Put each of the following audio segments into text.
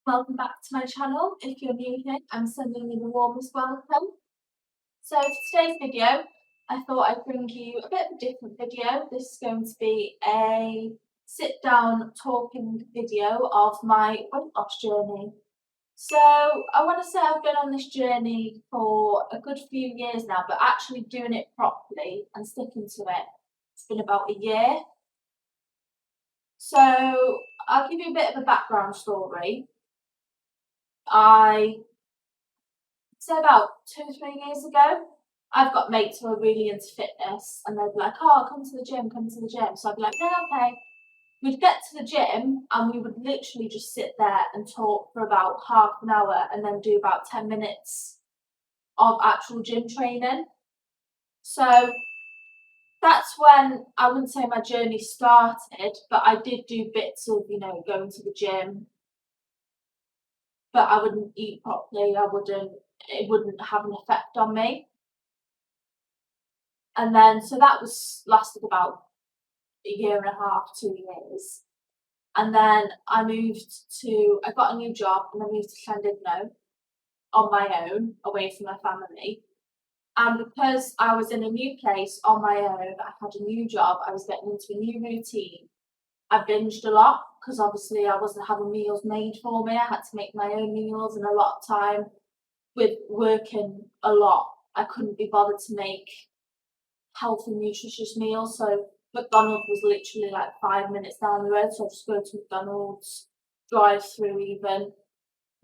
Welcome back to my channel. If you're new here, I'm sending you the warmest welcome. So for today's video, I thought I'd bring you a bit of a different video. This is going to be a sit down talking video of my weight loss journey. So I want to say I've been on this journey for a good few years now, but actually doing it properly and sticking to it, it's been about a year. So I'll give you a bit of a background story. I So about 2 or 3 years ago, I've got mates who are really into fitness and they'd be like, oh, come to the gym, come to the gym. So I'd be like, no, okay. We'd get to the gym and we would literally just sit there and talk for about half an hour and then do about 10 minutes of actual gym training. So that's when I wouldn't say my journey started, but I did do bits of, going to the gym, but I wouldn't eat properly. It wouldn't have an effect on me. And then, so that was lasted about a year and a half, 2 years. And then I got a new job and I moved to Llandudno on my own, away from my family. And because I was in a new place on my own, I had a new job, I was getting into a new routine. I binged a lot because obviously I wasn't having meals made for me. I had to make my own meals, and a lot of time with working a lot, I couldn't be bothered to make healthy, nutritious meals. So McDonald's was literally like 5 minutes down the road. So I'd just go to McDonald's, drive through even,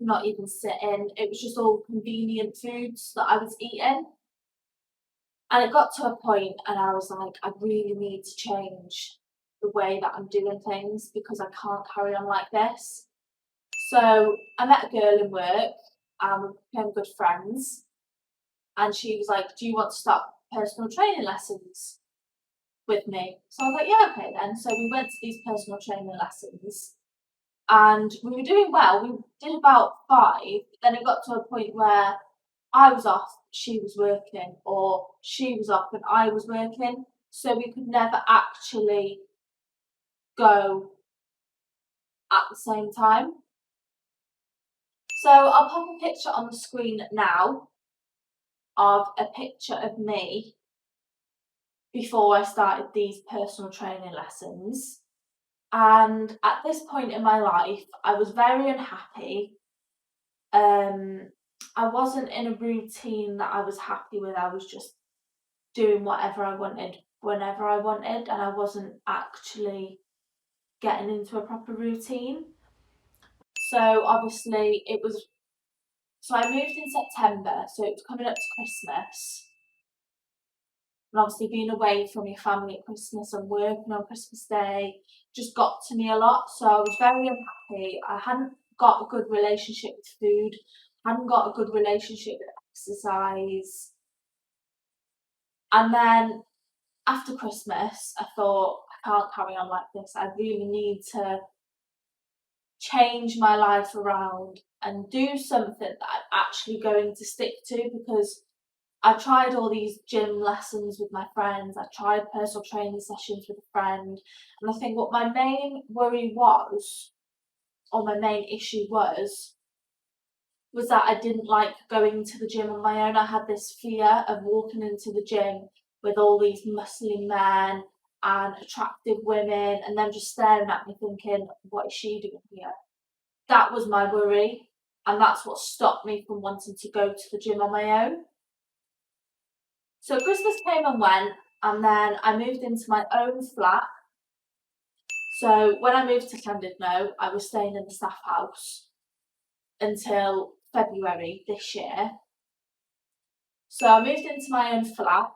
not even sit in. It was just all convenient foods that I was eating. And it got to a point and I was like, I really need to change the way that I'm doing things because I can't carry on like this. So I met a girl in work and we became good friends. And she was like, do you want to start personal training lessons with me? So I was like, yeah, okay then. So we went to these personal training lessons and we were doing well. We did about 5, but then it got to a point where I was off, she was working, or she was off and I was working. So we could never actually go at the same time. So I'll pop a picture on the screen now of a picture of me before I started these personal training lessons. And at this point in my life, I was very unhappy. I wasn't in a routine that I was happy with. I was just doing whatever I wanted, whenever I wanted, and I wasn't actually getting into a proper routine. So obviously so I moved in September, so it was coming up to Christmas. And obviously being away from your family at Christmas and working on Christmas Day just got to me a lot. So I was very unhappy. I hadn't got a good relationship with food, hadn't got a good relationship with exercise. And then after Christmas, I thought, I can't carry on like this. I really need to change my life around and do something that I'm actually going to stick to, because I tried all these gym lessons with my friends. I tried personal training sessions with a friend. And I think what my main worry was, or my main issue was that I didn't like going to the gym on my own. I had this fear of walking into the gym with all these muscly men and attractive women and them just staring at me thinking, what is she doing here? That was my worry. And that's what stopped me from wanting to go to the gym on my own. So Christmas came and went, and then I moved into my own flat. So when I moved to Llandudno, I was staying in the staff house until February this year. So I moved into my own flat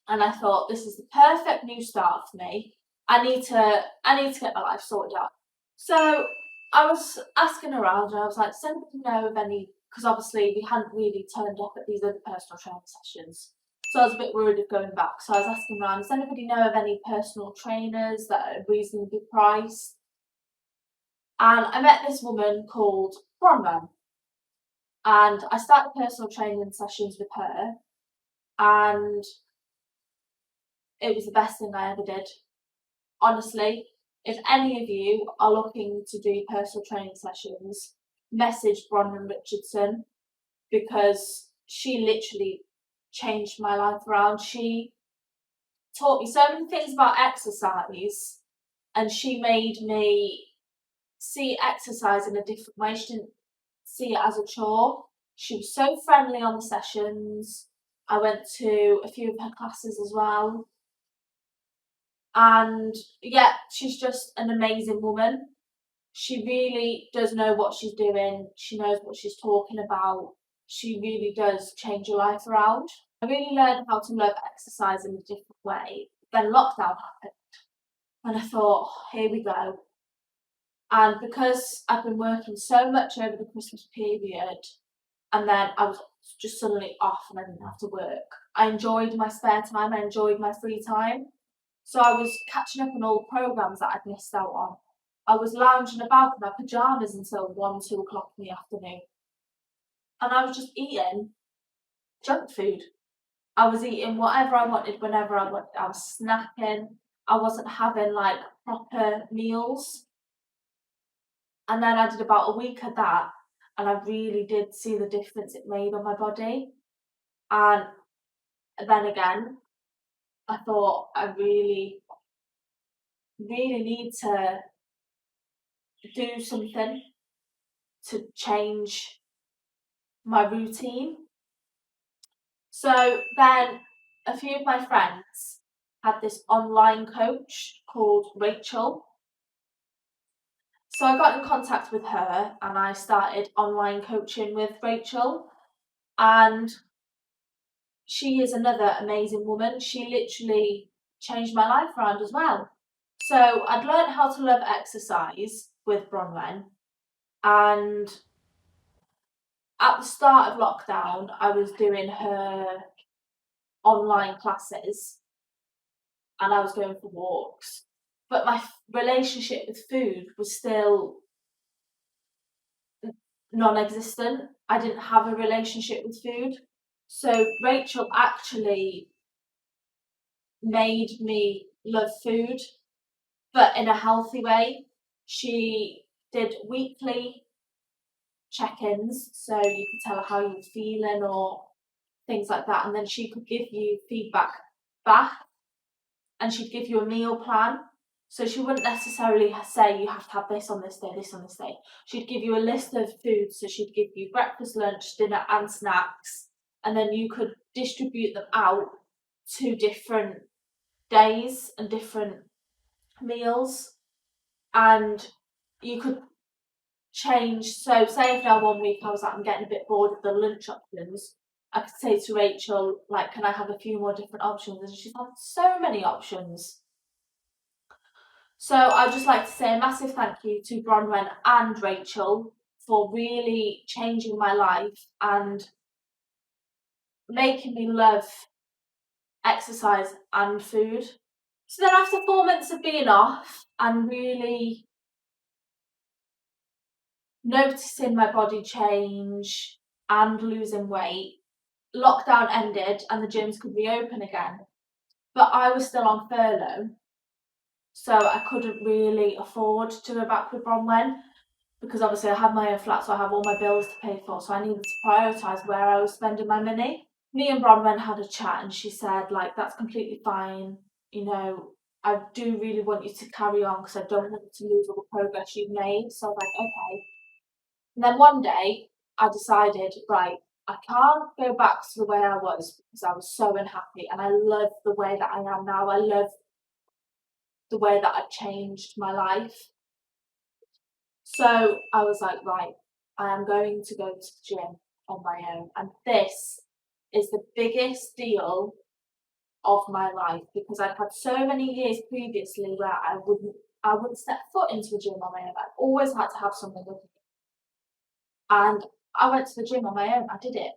and I thought, this is the perfect new start for me. I need to get my life sorted out. So I was asking around and I was like, does anybody know of any, because obviously we hadn't really turned up at these other personal training sessions. So I was a bit worried of going back. So I was asking around, does anybody know of any personal trainers that are reasonably priced? And I met this woman called Bronwyn. And I started personal training sessions with her. And it was the best thing I ever did. Honestly, if any of you are looking to do personal training sessions, message Bronwyn Richardson, because she literally changed my life around. She taught me so many things about exercise, and she made me see exercise in a different way. She didn't see it as a chore. She was so friendly on the sessions. I went to a few of her classes as well. And yeah, she's just an amazing woman. She really does know what she's doing. She knows what she's talking about. She really does change your life around. I really learned how to love exercise in a different way. Then lockdown happened, and I thought, here we go. And because I've been working so much over the Christmas period, and then I was just suddenly off and I didn't have to work, I enjoyed my spare time, I enjoyed my free time. So I was catching up on all the programmes that I'd missed out on. I was lounging about in my pyjamas until 1, 2 o'clock in the afternoon. And I was just eating junk food. I was eating whatever I wanted, whenever I wanted. I was snacking. I wasn't having like proper meals. And then I did about a week of that, and I really did see the difference it made on my body. And then again, I thought I really, really need to do something to change my routine. So then a few of my friends had this online coach called Rachel. So I got in contact with her and I started online coaching with Rachel. And she is another amazing woman. She literally changed my life around as well. So I'd learned how to love exercise with Bronwyn, and at the start of lockdown, I was doing her online classes and I was going for walks. But my relationship with food was still non-existent. I didn't have a relationship with food. So Rachel actually made me love food, but in a healthy way. She did weekly check-ins, so you could tell her how you were feeling or things like that, and then she could give you feedback back, and she'd give you a meal plan. So she wouldn't necessarily say you have to have this on this day, this on this day. She'd give you a list of foods, so she'd give you breakfast, lunch, dinner, and snacks, and then you could distribute them out to different days and different meals, and you could change. So say if now 1 week I was like, I'm getting a bit bored of the lunch options, I could say to Rachel, like, can I have a few more different options? And she's had so many options. So I'd just like to say a massive thank you to Bronwyn and Rachel for really changing my life and making me love exercise and food. So then after 4 months of being off and really noticing my body change and losing weight, lockdown ended and the gyms could reopen again. But I was still on furlough, so I couldn't really afford to go back with Bronwyn because obviously I have my own flat, so I have all my bills to pay for, so I needed to prioritise where I was spending my money. Me and Bronwyn had a chat and she said, like, that's completely fine, you know, I do really want you to carry on because I don't want you to lose all the progress you've made. So I was like, okay. And then one day I decided, right, I can't go back to the way I was because I was so unhappy, and I love the way that I am now. I love the way that I've changed my life. So I was like, right, I am going to go to the gym on my own. And this is the biggest deal of my life because I'd had so many years previously where I wouldn't step foot into a gym on my own. I always had to have something with me. And I went to the gym on my own. I did it.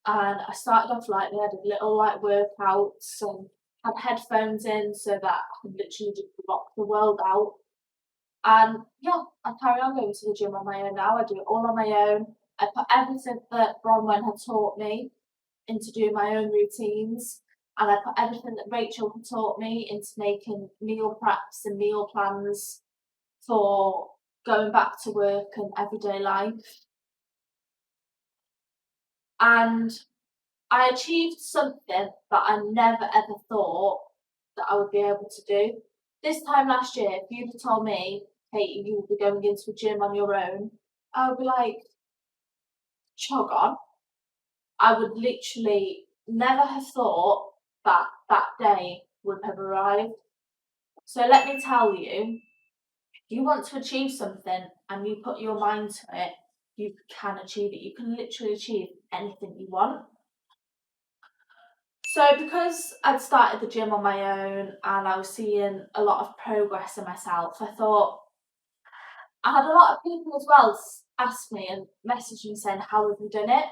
And I started off lightly. I did little light workouts and had headphones in so that I could literally just block the world out. And yeah, I carry on going to the gym on my own now. I do it all on my own. I put everything that Bronwyn had taught me into doing my own routines. and I put everything that Rachel had taught me into making meal preps and meal plans for going back to work and everyday life. And I achieved something that I never ever thought that I would be able to do. This time last year, if you'd have told me, Katie, you would be going into a gym on your own, I would be like, jog on. I would literally never have thought that that day would have arrived. So let me tell you, if you want to achieve something and you put your mind to it, you can achieve it. You can literally achieve anything you want. So because I'd started the gym on my own and I was seeing a lot of progress in myself, I thought I had a lot of people as well ask me and message me saying, how have you done it?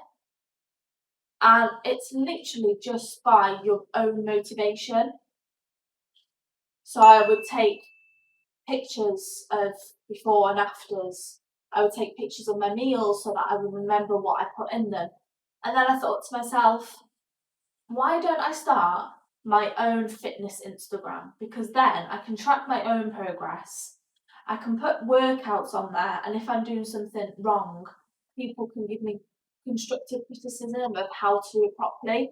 And it's literally just by your own motivation. So I would take pictures of before and afters. I would take pictures of my meals so that I would remember what I put in them. And then I thought to myself, why don't I start my own fitness Instagram? Because then I can track my own progress. I can put workouts on there, and if I'm doing something wrong, people can give me constructive criticism of how to do it properly.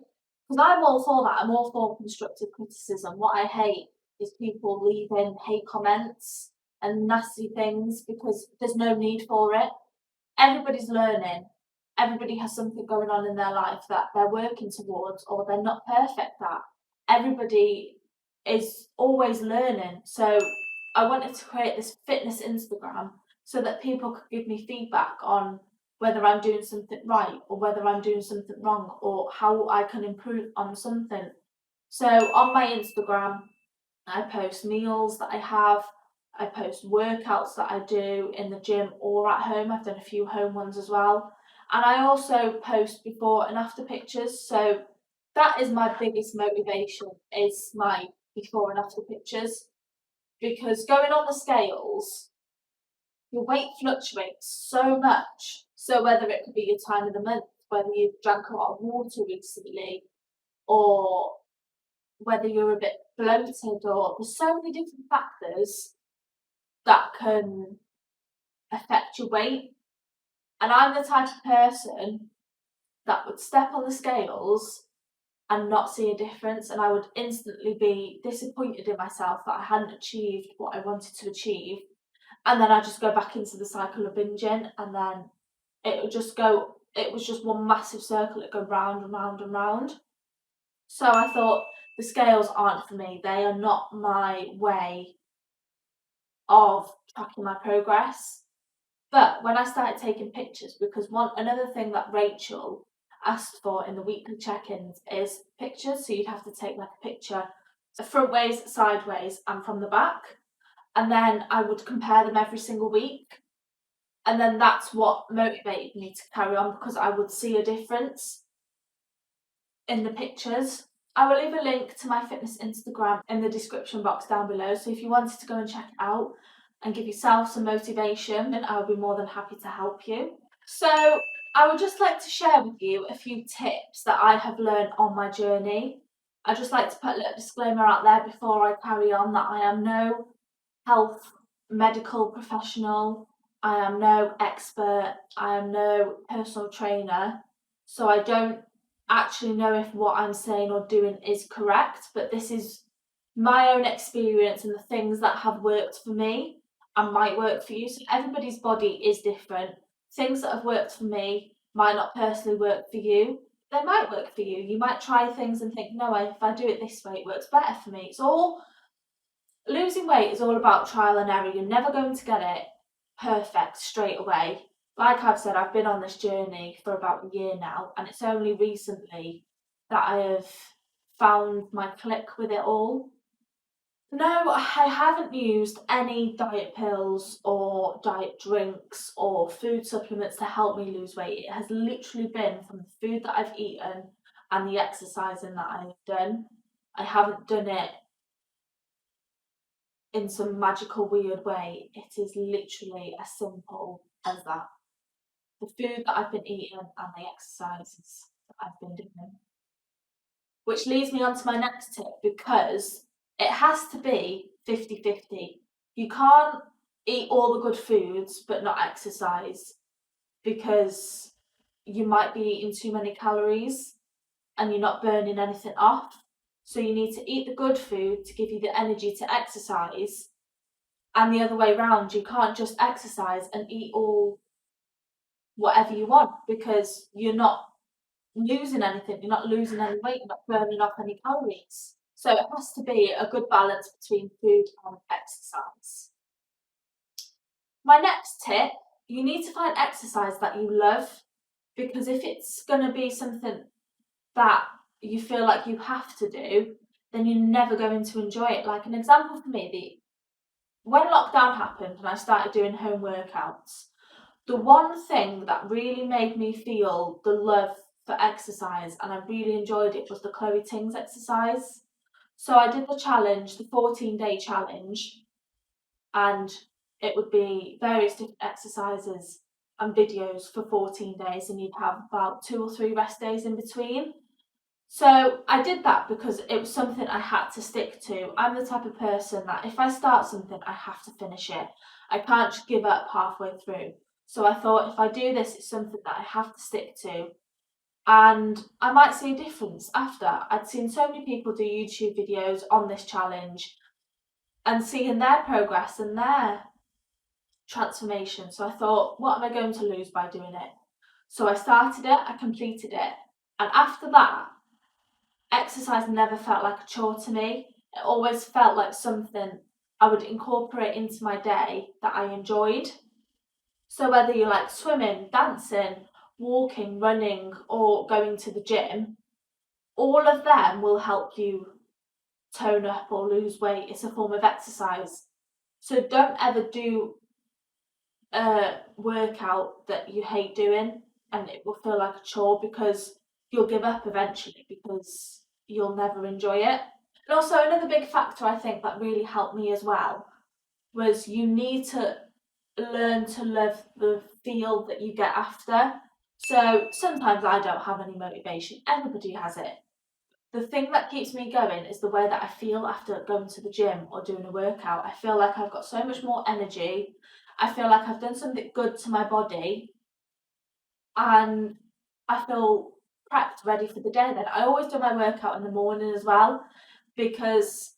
Because I'm all for that. I'm all for constructive criticism. What I hate is people leaving hate comments and nasty things because there's no need for it. Everybody's learning. Everybody has something going on in their life that they're working towards or they're not perfect at. Everybody is always learning. So I wanted to create this fitness Instagram so that people could give me feedback on whether I'm doing something right or whether I'm doing something wrong or how I can improve on something. So on my Instagram, I post meals that I have. I post workouts that I do in the gym or at home. I've done a few home ones as well. And I also post before and after pictures. So that is my biggest motivation is my before and after pictures. Because going on the scales, your weight fluctuates so much. So whether it could be your time of the month, whether you've drank a lot of water recently, or whether you're a bit bloated, or there's so many different factors that can affect your weight. And I'm the type of person that would step on the scales and not see a difference, and I would instantly be disappointed in myself that I hadn't achieved what I wanted to achieve. And then I just go back into the cycle of binging, and then it was just one massive circle that go round and round and round. So I thought the scales aren't for me. They are not my way of tracking my progress. But when I started taking pictures, because another thing that Rachel asked for in the weekly check-ins is pictures. So you'd have to take like a picture front ways, sideways, and from the back. And then I would compare them every single week. And then that's what motivated me to carry on because I would see a difference in the pictures. I will leave a link to my fitness Instagram in the description box down below. So if you wanted to go and check it out and give yourself some motivation, then I would be more than happy to help you. So I would just like to share with you a few tips that I have learned on my journey. I'd just like to put a little disclaimer out there before I carry on that I am no health medical professional. I am no expert. I am no personal trainer. So I don't actually know if what I'm saying or doing is correct, but this is my own experience and the things that have worked for me and might work for you. So everybody's body is different. Things that have worked for me might not personally work for you. They might work for you. You might try things and think, no, if I do it this way, it works better for me. Losing weight is all about trial and error. You're never going to get it perfect straight away. Like I've said, I've been on this journey for about a year now, and it's only recently that I have found my click with it all. No, I haven't used any diet pills or diet drinks or food supplements to help me lose weight. It has literally been from the food that I've eaten and the exercising that I've done. I haven't done it in some magical weird way. It is literally as simple as that. The food that I've been eating and the exercises that I've been doing. which leads me on to my next tip, because it has to be 50-50. You can't eat all the good foods but not exercise, because you might be eating too many calories and you're not burning anything off. So you need to eat the good food to give you the energy to exercise, and the other way around. You can't just exercise and eat all whatever you want, because you're not losing anything, you're not losing any weight, you're not burning off any calories. So it has to be a good balance between food and exercise. My next tip, you need to find exercise that you love, because if it's going to be something that you feel like you have to do, then you're never going to enjoy it. Like an example for me, when lockdown happened and I started doing home workouts, the one thing that really made me feel the love for exercise, and I really enjoyed it, was the Chloe Ting's exercise. So I did the challenge, the 14-day challenge, and it would be various different exercises and videos for 14 days, and you'd have about 2 or 3 rest days in between. So I did that because it was something I had to stick to. I'm the type of person that if I start something, I have to finish it. I can't just give up halfway through. So I thought, if I do this, it's something that I have to stick to. And I might see a difference after. I'd seen so many people do YouTube videos on this challenge and seeing their progress and their transformation. So I thought, what am I going to lose by doing it? So I started it, I completed it. And after that, exercise never felt like a chore to me. It always felt like something I would incorporate into my day that I enjoyed. So whether you like swimming, dancing, walking, running, or going to the gym, all of them will help you tone up or lose weight. It's a form of exercise. So don't ever do a workout that you hate doing and it will feel like a chore, because you'll give up eventually, because you'll never enjoy it. And also, another big factor I think that really helped me as well was you need to learn to love the feel that you get after. So sometimes I don't have any motivation, everybody has it. The thing that keeps me going is the way that I feel after going to the gym or doing a workout. I feel like I've got so much more energy. I feel like I've done something good to my body, and I feel prepped, ready for the day then. I always do my workout in the morning as well, because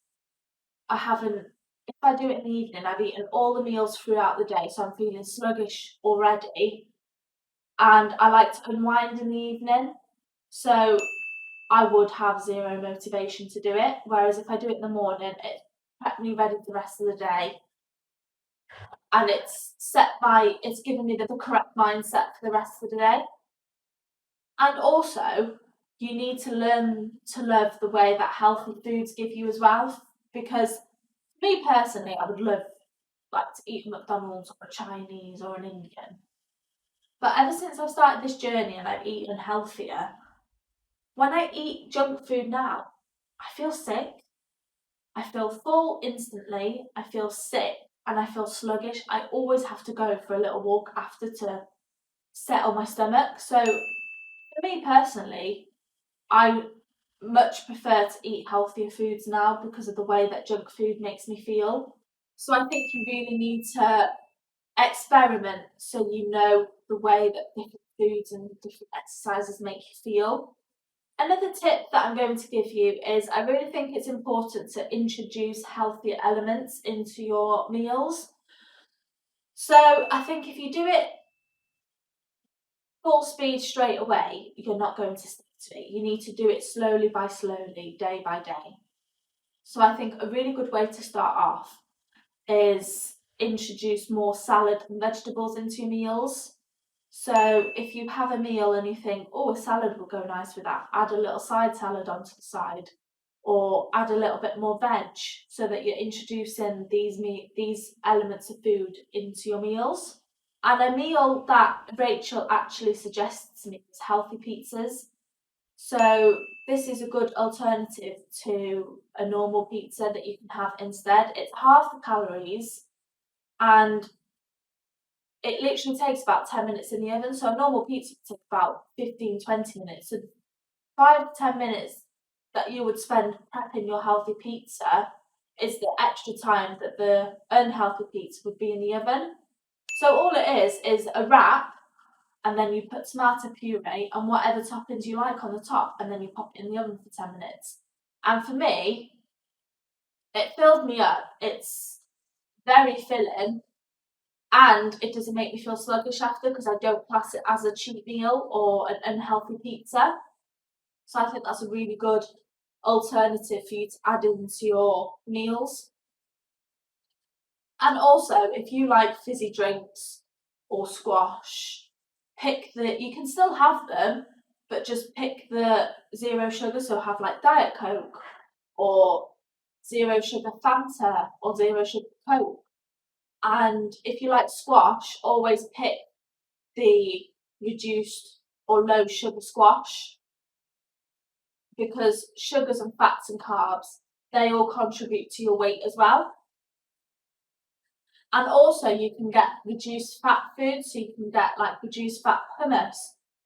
I haven't, if I do it in the evening, I've eaten all the meals throughout the day, so I'm feeling sluggish already, and I like to unwind in the evening. So I would have zero motivation to do it. Whereas if I do it in the morning, it prepped me ready for the rest of the day. And it's given me the correct mindset for the rest of the day. And also, you need to learn to love the way that healthy foods give you as well. Because me personally, I would love like to eat McDonald's or a Chinese or an Indian. But ever since I've started this journey and I've eaten healthier, when I eat junk food now, I feel sick. I feel full instantly, I feel sick, and I feel sluggish. I always have to go for a little walk after to settle my stomach. So for me personally, I much prefer to eat healthier foods now because of the way that junk food makes me feel. So I think you really need to experiment so you know the way that different foods and different exercises make you feel. Another tip that I'm going to give you is, I really think it's important to introduce healthier elements into your meals. So I think if you do it full speed straight away, you're not going to stick to it. You need to do it slowly by slowly, day by day. So I think a really good way to start off is introduce more salad and vegetables into your meals. So if you have a meal and you think, oh, a salad will go nice with that, add a little side salad onto the side, or add a little bit more veg, so that you're introducing these elements of food into your meals. And a meal that Rachel actually suggests to me is healthy pizzas. So this is a good alternative to a normal pizza that you can have instead. It's half the calories, and it literally takes about 10 minutes in the oven. So a normal pizza would take about 15-20 minutes. So 5 to 10 minutes that you would spend prepping your healthy pizza is the extra time that the unhealthy pizza would be in the oven. So all it is a wrap, and then you put tomato puree and whatever toppings you like on the top, and then you pop it in the oven for 10 minutes. And for me, it filled me up. It's very filling, and it doesn't make me feel sluggish after, because I don't class it as a cheat meal or an unhealthy pizza. So I think that's a really good alternative for you to add into your meals. And also, if you like fizzy drinks or squash, you can still have them, but just pick the zero sugar. So have like Diet Coke or zero sugar Fanta or zero sugar Coke. And if you like squash, always pick the reduced or low sugar squash, because sugars and fats and carbs, they all contribute to your weight as well. And also you can get reduced fat foods, so you can get like reduced fat hummus,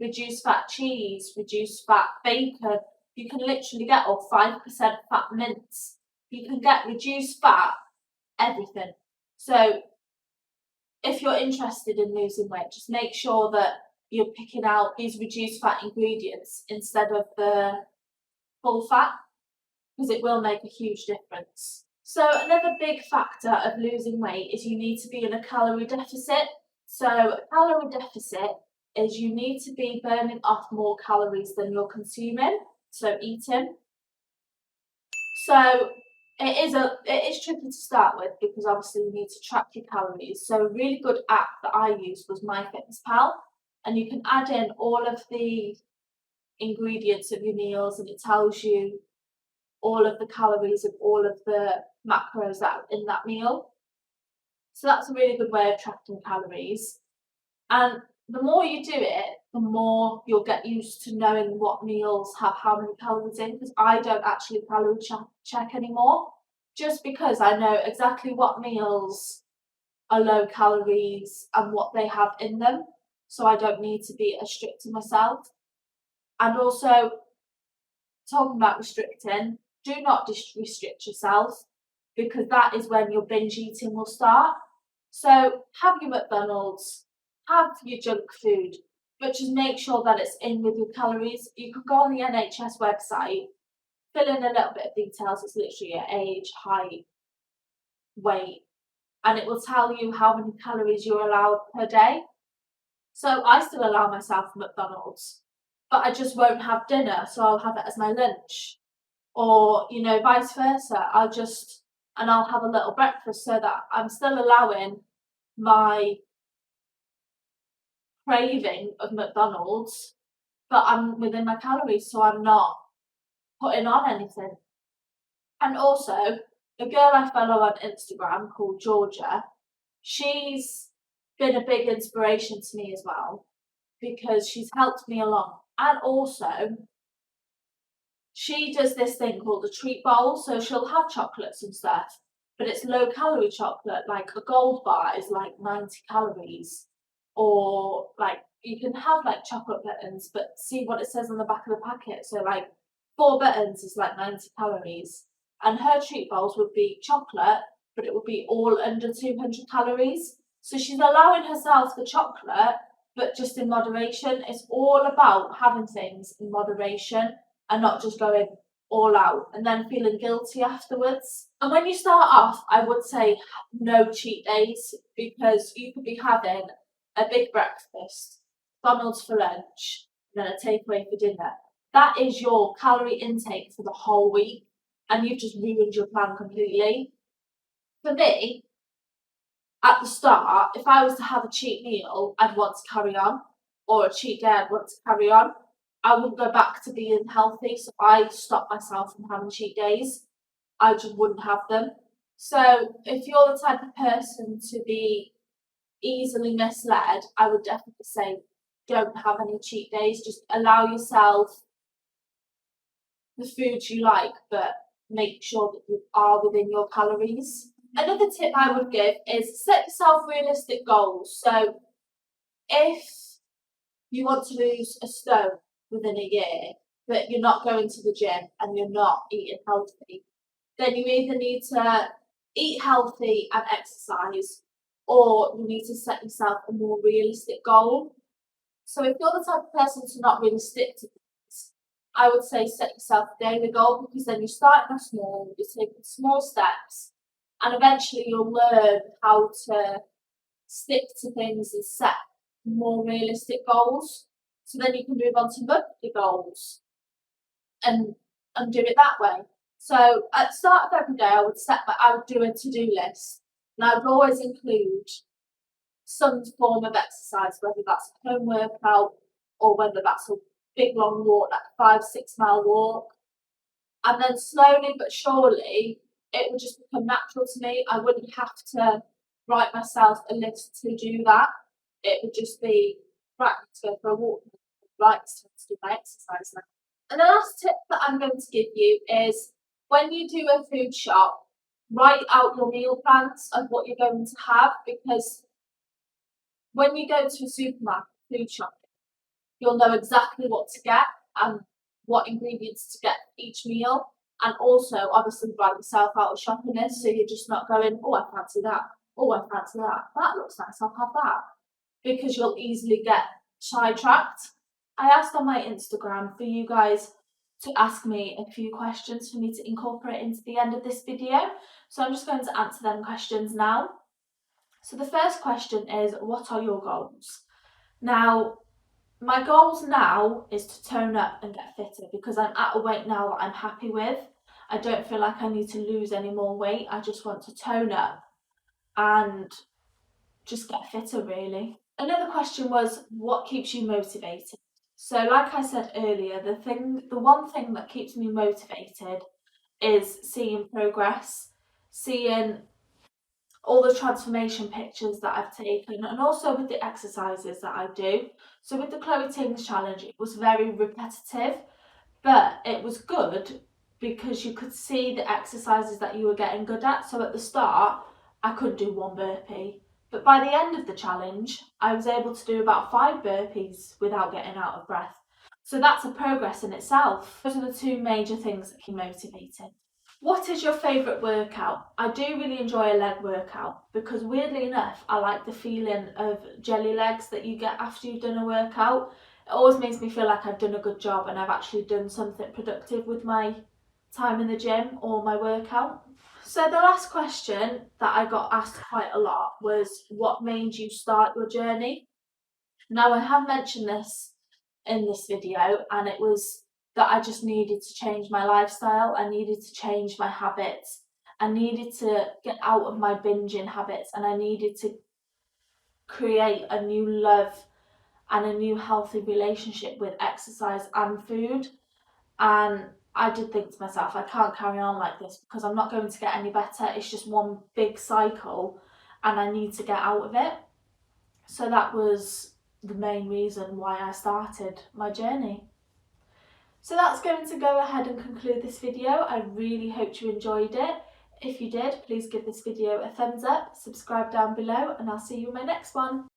reduced fat cheese, reduced fat bacon. You can literally get all 5% fat mince. You can get reduced fat everything. So if you're interested in losing weight, just make sure that you're picking out these reduced fat ingredients instead of the full fat, because it will make a huge difference. So another big factor of losing weight is you need to be in a calorie deficit. So a calorie deficit is you need to be burning off more calories than you're consuming, so eating. So it is tricky to start with, because obviously you need to track your calories. So a really good app that I used was MyFitnessPal, and you can add in all of the ingredients of your meals, and it tells you all of the calories of all of the macros that are in that meal. So that's a really good way of tracking calories. And the more you do it, the more you'll get used to knowing what meals have how many calories in, because I don't actually calorie check anymore, just because I know exactly what meals are low calories and what they have in them. So I don't need to be as strict to myself. And also, talking about restricting, do not restrict yourself, because that is when your binge eating will start. So have your McDonald's, have your junk food, but just make sure that it's in with your calories. You can go on the NHS website, fill in a little bit of details. It's literally your age, height, weight, and it will tell you how many calories you're allowed per day. So I still allow myself McDonald's, but I just won't have dinner, so I'll have it as my lunch. Or, vice versa. I'll have a little breakfast, so that I'm still allowing my craving of McDonald's, but I'm within my calories, so I'm not putting on anything. And also, a girl I follow on Instagram called Georgia, she's been a big inspiration to me as well, because she's helped me along. And also, she does this thing called the treat bowl, so she'll have chocolates and stuff, but it's low calorie chocolate. Like a gold bar is like 90 calories, or like you can have like chocolate buttons, but see what it says on the back of the packet. So like 4 buttons is like 90 calories, and her treat bowls would be chocolate, but it would be all under 200 calories. So she's allowing herself the chocolate, but just in moderation. It's all about having things in moderation and not just going all out and then feeling guilty afterwards. And when you start off, I would say no cheat days, because you could be having a big breakfast, McDonald's for lunch, and then a takeaway for dinner. That is your calorie intake for the whole week, and you've just ruined your plan completely. For me, at the start, if I was to have a cheat meal, I'd want to carry on, or a cheat day, I'd want to carry on. I wouldn't go back to being healthy, so I stopped myself from having cheat days. I just wouldn't have them. So if you're the type of person to be easily misled, I would definitely say don't have any cheat days. Just allow yourself the foods you like, but make sure that you are within your calories. Another tip I would give is set yourself realistic goals. So if you want to lose a stone within a year, but you're not going to the gym and you're not eating healthy, then you either need to eat healthy and exercise, or you need to set yourself a more realistic goal. So if you're the type of person to not really stick to things, I would say set yourself a daily goal, because then you're starting off small, you're taking small steps, and eventually you'll learn how to stick to things and set more realistic goals. So then you can move on to monthly goals and do it that way. So at the start of every day, I would do a to-do list, and I would always include some form of exercise, whether that's a home workout or whether that's a big long walk, like a 5-6 mile walk. And then slowly but surely, it would just become natural to me. I wouldn't have to write myself a list to do that. It would just be, right, let's go for a walk. Right, it's time to do my exercise now. And the last tip that I'm going to give you is, when you do a food shop, write out your meal plans of what you're going to have, because when you go to a supermarket food shop, you'll know exactly what to get and what ingredients to get each meal. And also, obviously, write yourself out of shopping list, so you're just not going, oh, I fancy that. Oh, I fancy that. That looks nice, I'll have that. Because you'll easily get sidetracked. I asked on my Instagram for you guys to ask me a few questions for me to incorporate into the end of this video. So I'm just going to answer them questions now. So the first question is, what are your goals? Now, my goals now is to tone up and get fitter, because I'm at a weight now that I'm happy with. I don't feel like I need to lose any more weight. I just want to tone up and just get fitter, really. Another question was, what keeps you motivated? So like I said earlier, the one thing that keeps me motivated is seeing progress, seeing all the transformation pictures that I've taken, and also with the exercises that I do. So with the Chloe Ting's challenge, it was very repetitive, but it was good because you could see the exercises that you were getting good at. So at the start, I couldn't do 1 burpee, but by the end of the challenge, I was able to do about 5 burpees without getting out of breath. So that's a progress in itself. Those are the 2 major things that keep me motivated. What is your favourite workout? I do really enjoy a leg workout, because weirdly enough, I like the feeling of jelly legs that you get after you've done a workout. It always makes me feel like I've done a good job and I've actually done something productive with my time in the gym or my workout. So the last question that I got asked quite a lot was, what made you start your journey? Now, I have mentioned this in this video, and it was that I just needed to change my lifestyle. I needed to change my habits. I needed to get out of my binging habits, and I needed to create a new love and a new healthy relationship with exercise and food. And I did think to myself, I can't carry on like this, because I'm not going to get any better. It's just one big cycle and I need to get out of it. So that was the main reason why I started my journey. So that's going to go ahead and conclude this video. I really hope you enjoyed it. If you did, please give this video a thumbs up, subscribe down below, and I'll see you in my next one.